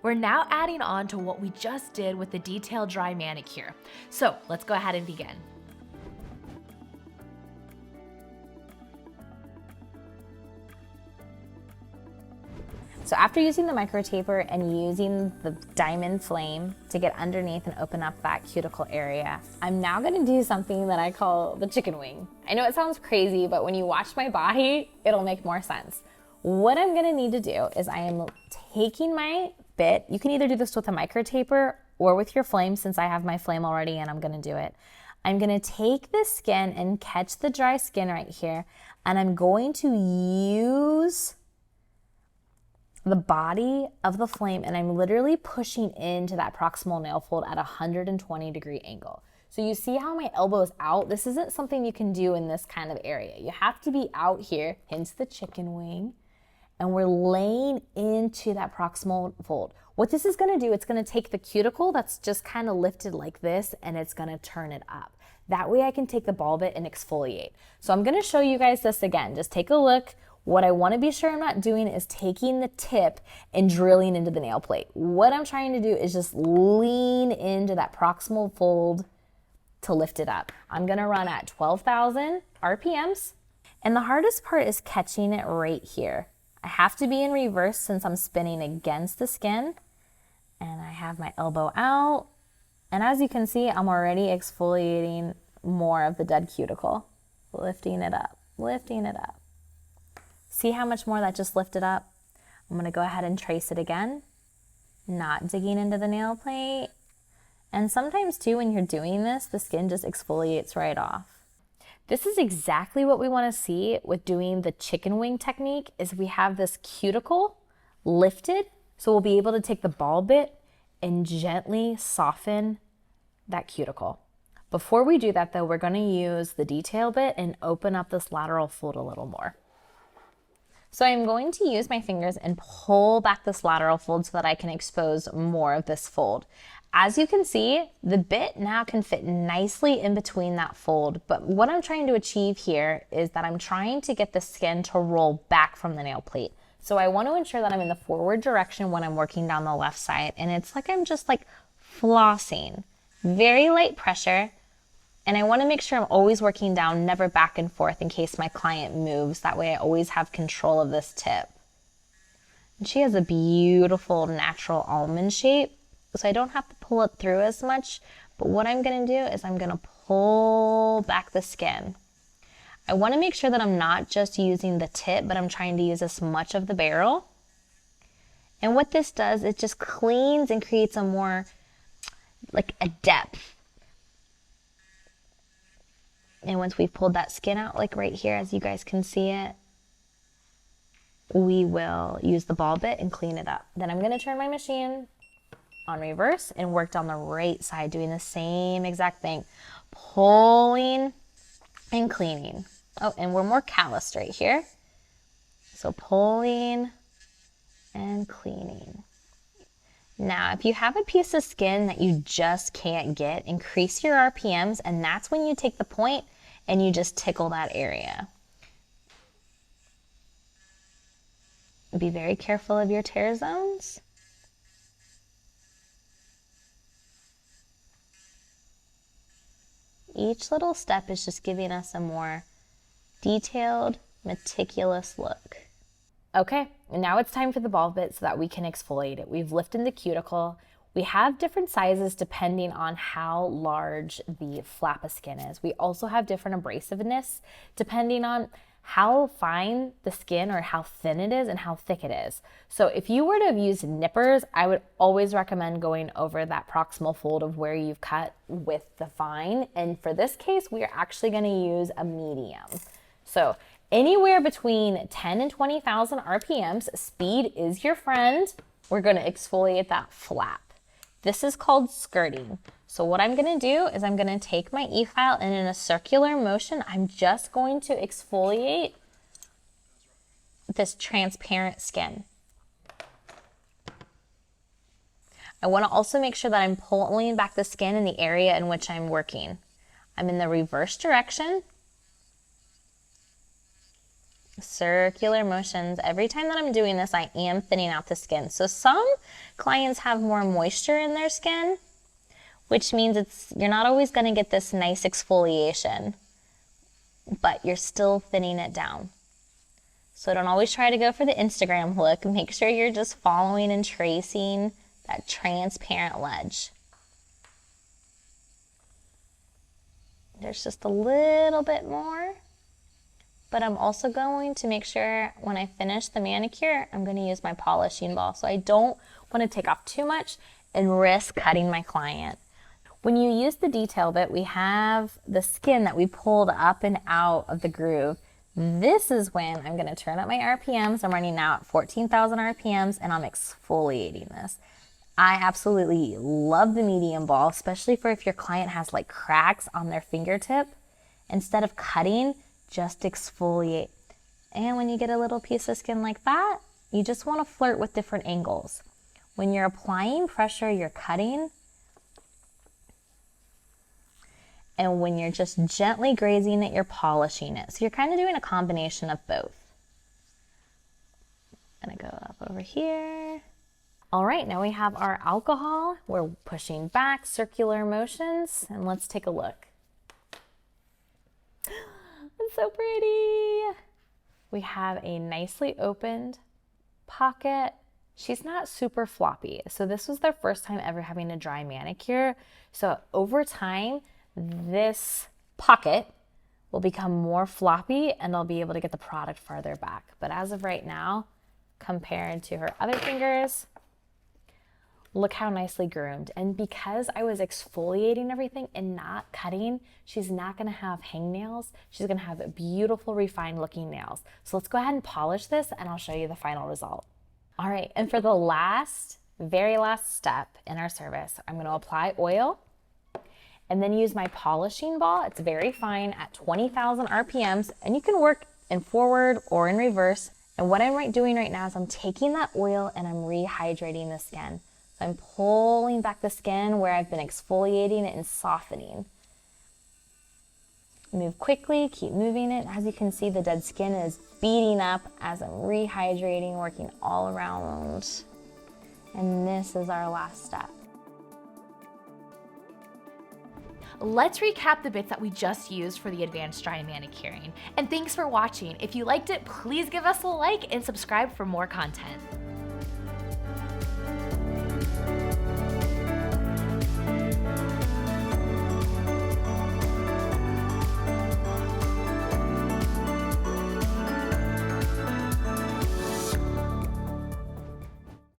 We're now adding on to what we just did with the detailed dry manicure. So let's go ahead and begin. So after using the micro taper and using the diamond flame to get underneath and open up that cuticle area, I'm now gonna do something that I call the chicken wing. I know it sounds crazy, but when you watch my body, it'll make more sense. What I'm gonna need to do is I am taking my bit. You can either do this with a micro taper or with your flame, since I have my flame already and I'm gonna do it. I'm gonna take this skin and catch the dry skin right here, and I'm going to use the body of the flame, and I'm literally pushing into that proximal nail fold at a 120-degree angle. So you see how my elbow is out? This isn't something you can do in this kind of area. You have to be out here, hence the chicken wing, and we're laying into that proximal fold. What this is gonna do, it's gonna take the cuticle that's just kind of lifted like this, and it's gonna turn it up. That way I can take the ball bit and exfoliate. So I'm gonna show you guys this again. Just take a look. What I want to be sure I'm not doing is taking the tip and drilling into the nail plate. What I'm trying to do is just lean into that proximal fold to lift it up. I'm going to run at 12,000 RPMs. And the hardest part is catching it right here. I have to be in reverse since I'm spinning against the skin. And I have my elbow out. And as you can see, I'm already exfoliating more of the dead cuticle. Lifting it up, lifting it up. See how much more that just lifted up? I'm gonna go ahead and trace it again, not digging into the nail plate. And sometimes too, when you're doing this, the skin just exfoliates right off. This is exactly what we wanna see with doing the chicken wing technique, is we have this cuticle lifted, so we'll be able to take the ball bit and gently soften that cuticle. Before we do that though, we're gonna use the detail bit and open up this lateral fold a little more. So I'm going to use my fingers and pull back this lateral fold so that I can expose more of this fold. As you can see, the bit now can fit nicely in between that fold, but what I'm trying to achieve here is that I'm trying to get the skin to roll back from the nail plate. So I want to ensure that I'm in the forward direction when I'm working down the left side, and it's like I'm just like flossing. Very light pressure. And I want to make sure I'm always working down, never back and forth in case my client moves. That way I always have control of this tip. And she has a beautiful natural almond shape, so I don't have to pull it through as much. But what I'm going to do is I'm going to pull back the skin. I want to make sure that I'm not just using the tip, but I'm trying to use as much of the barrel. And what this does, it just cleans and creates a more, like a depth. And once we've pulled that skin out, like right here, as you guys can see it, we will use the ball bit and clean it up. Then I'm going to turn my machine on reverse and work down the right side, doing the same exact thing. Pulling and cleaning. Oh, and we're more calloused right here. So pulling and cleaning. Now, if you have a piece of skin that you just can't get, increase your RPMs, and that's when you take the point and you just tickle that area. Be very careful of your tear zones. Each little step is just giving us a more detailed, meticulous look. Okay, and now it's time for the ball bit so that we can exfoliate it. We've lifted the cuticle. We have different sizes depending on how large the flap of skin is. We also have different abrasiveness depending on how fine the skin or how thin it is and how thick it is. So if you were to have used nippers, I would always recommend going over that proximal fold of where you've cut with the fine. And for this case, we are actually going to use a medium. So anywhere between 10 and 20,000 RPMs, speed is your friend. We're going to exfoliate that flap. This is called skirting. So what I'm going to do is I'm going to take my e-file and in a circular motion, I'm just going to exfoliate this transparent skin. I want to also make sure that I'm pulling back the skin in the area in which I'm working. I'm in the reverse direction. Circular motions. Every time that I'm doing this, I am thinning out the skin. So some clients have more moisture in their skin, which means you're not always going to get this nice exfoliation, but you're still thinning it down. So don't always try to go for the Instagram look. Make sure you're just following and tracing that transparent ledge. There's just a little bit more, but I'm also going to make sure when I finish the manicure, I'm going to use my polishing ball. So I don't want to take off too much and risk cutting my client. When you use the detail bit, we have the skin that we pulled up and out of the groove. This is when I'm going to turn up my RPMs. I'm running now at 14,000 RPMs and I'm exfoliating this. I absolutely love the medium ball, especially for if your client has like cracks on their fingertip. Instead of cutting, just exfoliate. And when you get a little piece of skin like that, you just want to flirt with different angles. When you're applying pressure, you're cutting. And when you're just gently grazing it, you're polishing it. So you're kind of doing a combination of both. I'm gonna go up over here. All right, now we have our alcohol. We're pushing back, circular motions, and let's take a look. It's so pretty. We have a nicely opened pocket. She's not super floppy. So this was their first time ever having a dry manicure. So over time, this pocket will become more floppy and I'll be able to get the product farther back. But as of right now, compared to her other fingers, look how nicely groomed. And because I was exfoliating everything and not cutting, she's not gonna have hangnails. She's gonna have beautiful, refined looking nails. So let's go ahead and polish this and I'll show you the final result. All right, and for the very last step in our service, I'm gonna apply oil and then use my polishing ball. It's very fine at 20,000 RPMs, and you can work in forward or in reverse. And what I'm doing right now is I'm taking that oil and I'm rehydrating the skin. So I'm pulling back the skin where I've been exfoliating it and softening. Move quickly, keep moving it. As you can see, the dead skin is beating up as I'm rehydrating, working all around. And this is our last step. Let's recap the bits that we just used for the advanced dry manicuring. And thanks for watching. If you liked it, please give us a like and subscribe for more content.